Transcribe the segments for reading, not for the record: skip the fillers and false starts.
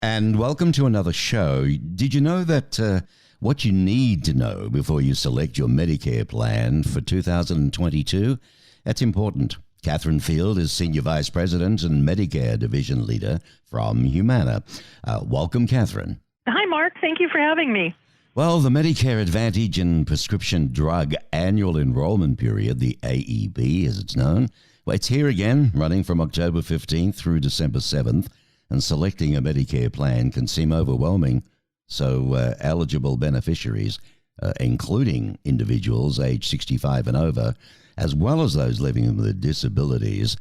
And welcome to another show. Did you know that what you need to know before you select your Medicare plan for 2022? That's important. Catherine Field is Senior Vice President and Medicare Division Leader from Humana. Welcome, Catherine. Hi, Mark. Thank you for having me. Well, the Medicare Advantage and Prescription Drug Annual Enrollment Period, the AEP as it's known, well, it's here again, running from October 15th through December 7th. And selecting a Medicare plan can seem overwhelming. So eligible beneficiaries, including individuals age 65 and over, as well as those living with disabilities,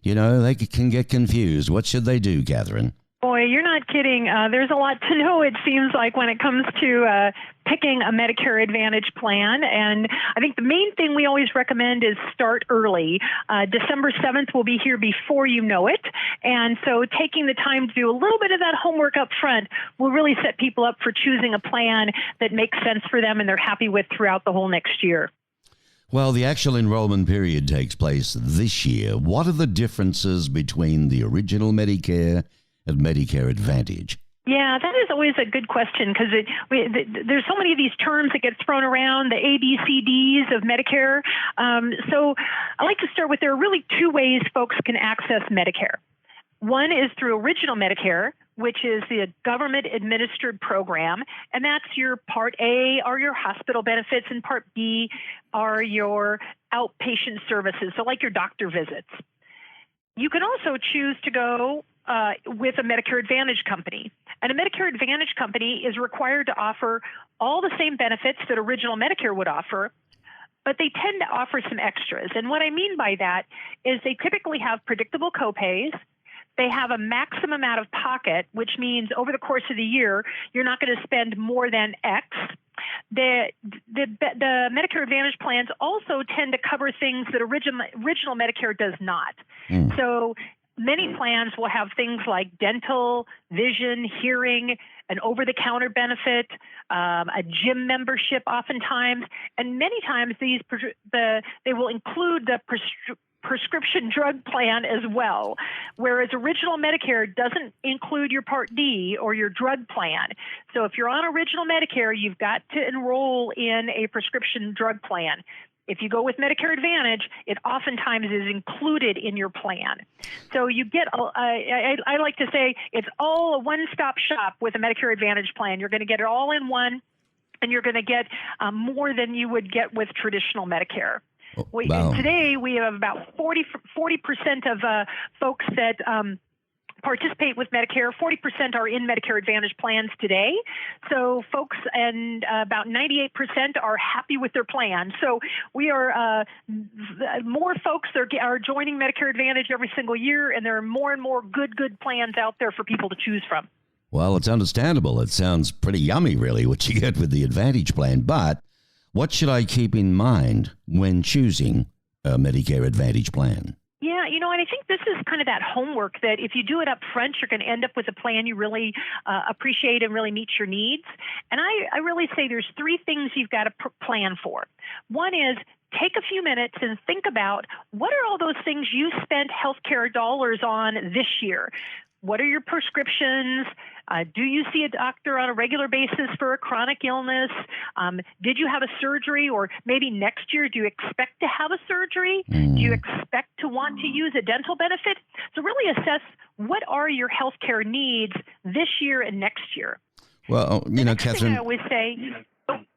they can get confused. What should they do, Catherine? Boy, you're not kidding. There's a lot to know, it seems like, when it comes to picking a Medicare Advantage plan. And I think the main thing we always recommend is start early. December 7th will be here before you know it. And so taking the time to do a little bit of that homework up front will really set people up for choosing a plan that makes sense for them and they're happy with throughout the whole next year. Well, the actual enrollment period takes place this year. What are the differences between the original Medicare and Medicare Advantage? Yeah, that is always a good question because there's so many of these terms that get thrown around, the ABCDs of Medicare. So I like to start with there are really two ways folks can access Medicare. One is through Original Medicare, which is the government-administered program, and that's your Part A are your hospital benefits, and Part B are your outpatient services, so like your doctor visits. You can also choose to go with a Medicare Advantage company. And a Medicare Advantage company is required to offer all the same benefits that Original Medicare would offer, but they tend to offer some extras. And what I mean by that is they typically have predictable copays. They have a maximum out of pocket, which means over the course of the year, you're not going to spend more than X. The Medicare Advantage plans also tend to cover things that original Medicare does not. So many plans will have things like dental, vision, hearing, an over-the-counter benefit, a gym membership oftentimes, and many times they will include the prescription drug plan as well, whereas Original Medicare doesn't include your Part D or your drug plan. So if you're on Original Medicare, you've got to enroll in a prescription drug plan. If you go with Medicare Advantage, it oftentimes is included in your plan. So you get, I like to say, it's all a one-stop shop with a Medicare Advantage plan. You're going to get it all in one, and you're going to get more than you would get with traditional Medicare. Wow. Today, we have about 40% of folks that participate with Medicare. 40% are in Medicare Advantage plans today. So folks, and about 98% are happy with their plan. So we are, more folks are joining Medicare Advantage every single year, and there are more and more good plans out there for people to choose from. Well, it's understandable. It sounds pretty yummy, really, what you get with the Advantage plan. But what should I keep in mind when choosing a Medicare Advantage plan? Yeah, and I think this is kind of that homework that if you do it up front, you're going to end up with a plan you really appreciate and really meets your needs. And I really say there's three things you've got to plan for. One is take a few minutes and think about what are all those things you spent healthcare dollars on this year. What are your prescriptions? Do you see a doctor on a regular basis for a chronic illness? Did you have a surgery? Or maybe next year, do you expect to have a surgery? Do you expect to want to use a dental benefit? So really assess what are your healthcare needs this year and next year. Well, Catherine, I always say,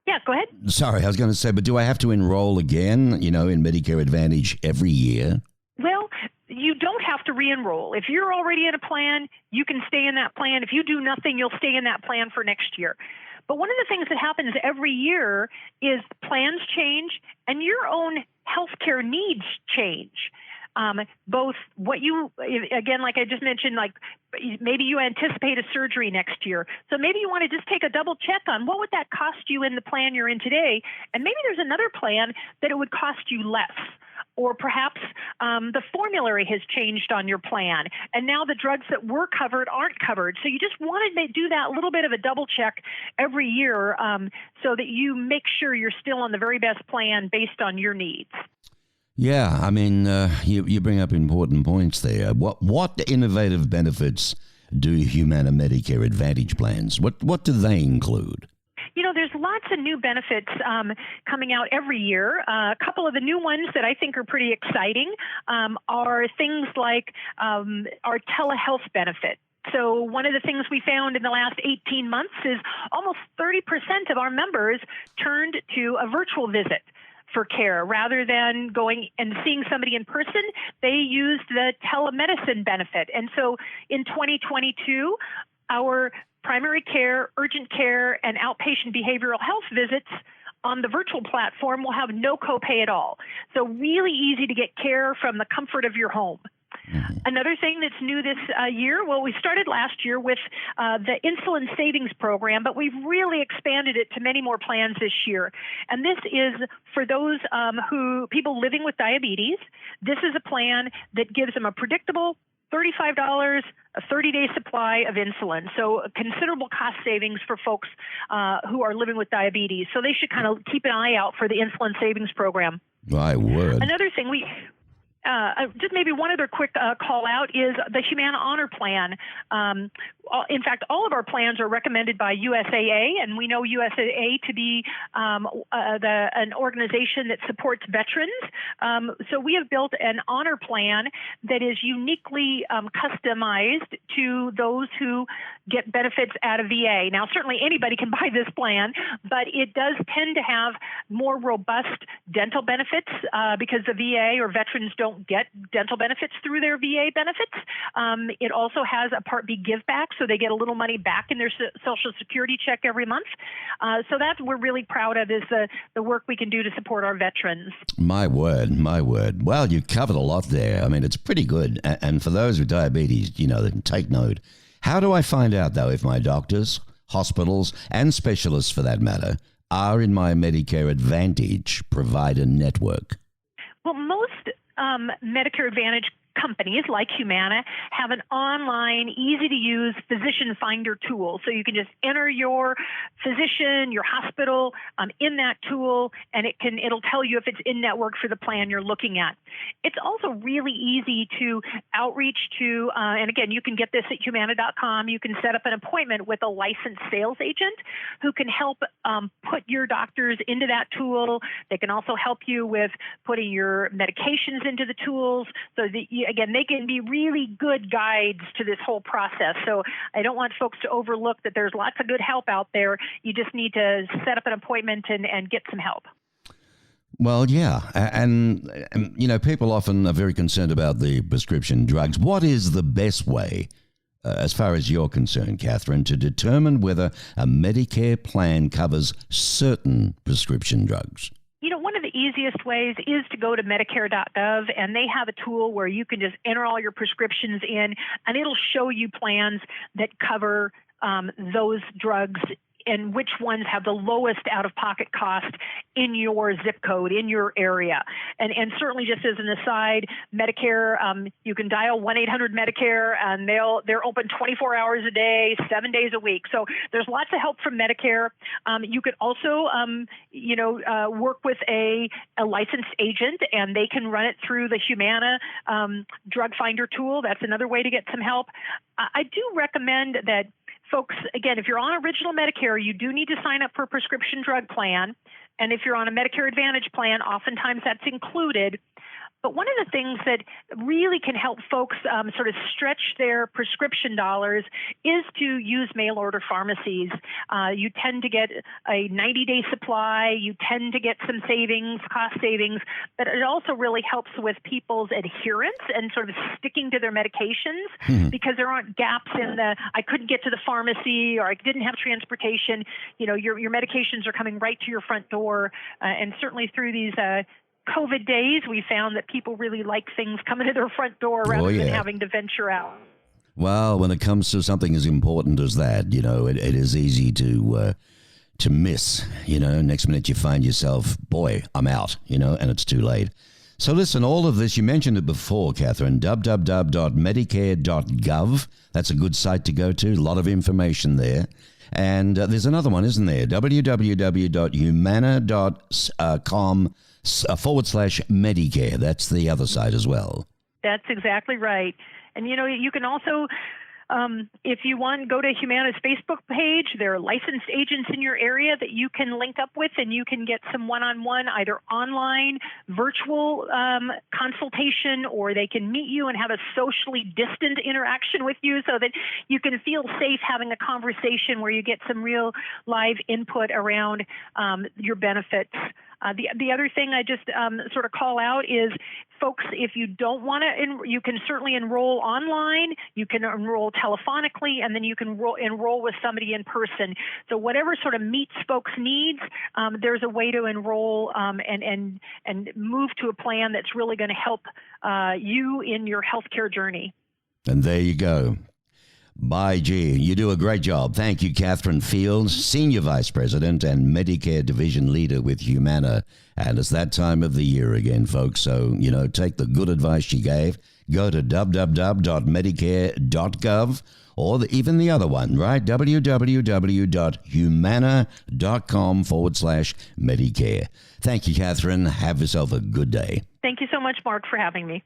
yeah, go ahead. Sorry, I was going to say, but do I have to enroll again, in Medicare Advantage every year? Well, you don't have to re-enroll. If you're already in a plan, you can stay in that plan. If you do nothing, you'll stay in that plan for next year. But one of the things that happens every year is plans change and your own healthcare needs change. Both what you, again, like I just mentioned, like maybe you anticipate a surgery next year. So maybe you want to just take a double check on what would that cost you in the plan you're in today. And maybe there's another plan that it would cost you less. Or perhaps the formulary has changed on your plan, and now the drugs that were covered aren't covered. So you just want to do that little bit of a double check every year so that you make sure you're still on the very best plan based on your needs. Yeah, I mean, you bring up important points there. What innovative benefits do Humana Medicare Advantage plans? What do they include? There's lots of new benefits coming out every year. A couple of the new ones that I think are pretty exciting are things like our telehealth benefit. So one of the things we found in the last 18 months is almost 30% of our members turned to a virtual visit for care. Rather than going and seeing somebody in person, they used the telemedicine benefit. And so in 2022, our primary care, urgent care, and outpatient behavioral health visits on the virtual platform will have no copay at all. So really easy to get care from the comfort of your home. Mm-hmm. Another thing that's new this year, well, we started last year with the insulin savings program, but we've really expanded it to many more plans this year. And this is for those people living with diabetes. This is a plan that gives them a predictable $35, a 30-day supply of insulin. So a considerable cost savings for folks who are living with diabetes. So they should kind of keep an eye out for the insulin savings program. My word. Another thing just maybe one other quick call out is the Humana Honor Plan. In fact, all of our plans are recommended by USAA, and we know USAA to be an organization that supports veterans. So we have built an honor plan that is uniquely customized to those who get benefits out of VA. Now, certainly anybody can buy this plan, but it does tend to have more robust dental benefits because the VA or veterans don't get dental benefits through their VA benefits. It also has a Part B give back, so they get a little money back in their Social Security check every month. So that we're really proud of is the work we can do to support our veterans. My word. Well, you covered a lot there. I mean, it's pretty good. And for those with diabetes, they can take note. How do I find out, though, if my doctors, hospitals, and specialists, for that matter, are in my Medicare Advantage provider network? Well, most Medicare Advantage companies like Humana have an online, easy-to-use physician finder tool. So you can just enter your physician, your hospital in that tool, and it'll tell you if it's in network for the plan you're looking at. It's also really easy to outreach to, and again, you can get this at humana.com. You can set up an appointment with a licensed sales agent who can help put your doctors into that tool. They can also help you with putting your medications into the tools so that again, they can be really good guides to this whole process. So I don't want folks to overlook that there's lots of good help out there. You just need to set up an appointment and get some help. Well, yeah. And people often are very concerned about the prescription drugs. What is the best way, as far as you're concerned, Catherine, to determine whether a Medicare plan covers certain prescription drugs? One of the easiest ways is to go to Medicare.gov, and they have a tool where you can just enter all your prescriptions in, and it'll show you plans that cover those drugs and which ones have the lowest out-of-pocket cost in your zip code, in your area. And certainly, just as an aside, Medicare, you can dial 1-800-MEDICARE, and they're open 24 hours a day, 7 days a week. So there's lots of help from Medicare. You could also, work with a licensed agent, and they can run it through the Humana drug finder tool. That's another way to get some help. I do recommend that folks, again, if you're on original Medicare, you do need to sign up for a prescription drug plan. And if you're on a Medicare Advantage plan, oftentimes that's included. But one of the things that really can help folks sort of stretch their prescription dollars is to use mail order pharmacies. You tend to get a 90-day supply. You tend to get some savings, cost savings, but it also really helps with people's adherence and sort of sticking to their medications because there aren't gaps in I couldn't get to the pharmacy or I didn't have transportation. Your medications are coming right to your front door. And certainly through these COVID days, we found that people really like things coming to their front door rather than having to venture out. Well, when it comes to something as important as that, it is easy to miss. Next minute you find yourself, boy, I'm out, and it's too late. So listen, all of this, you mentioned it before, Catherine, www.medicare.gov. That's a good site to go to. A lot of information there. And there's another one, isn't there? www.humana.com/Medicare. That's the other side as well. That's exactly right. And, you can also If you want, go to Humana's Facebook page. There are licensed agents in your area that you can link up with, and you can get some one-on-one, either online, virtual consultation, or they can meet you and have a socially distant interaction with you so that you can feel safe having a conversation where you get some real live input around your benefits. The other thing I just sort of call out is, folks, if you don't want to, you can certainly enroll online, you can enroll telephonically, and then you can enroll with somebody in person. So whatever sort of meets folks' needs, there's a way to enroll and move to a plan that's really going to help you in your healthcare journey. And there you go. By gee, you do a great job. Thank you, Catherine Fields, Senior Vice President and Medicare Division Leader with Humana. And it's that time of the year again, folks. So, take the good advice she gave. Go to www.medicare.gov or even the other one, right? www.humana.com/Medicare. Thank you, Catherine. Have yourself a good day. Thank you so much, Mark, for having me.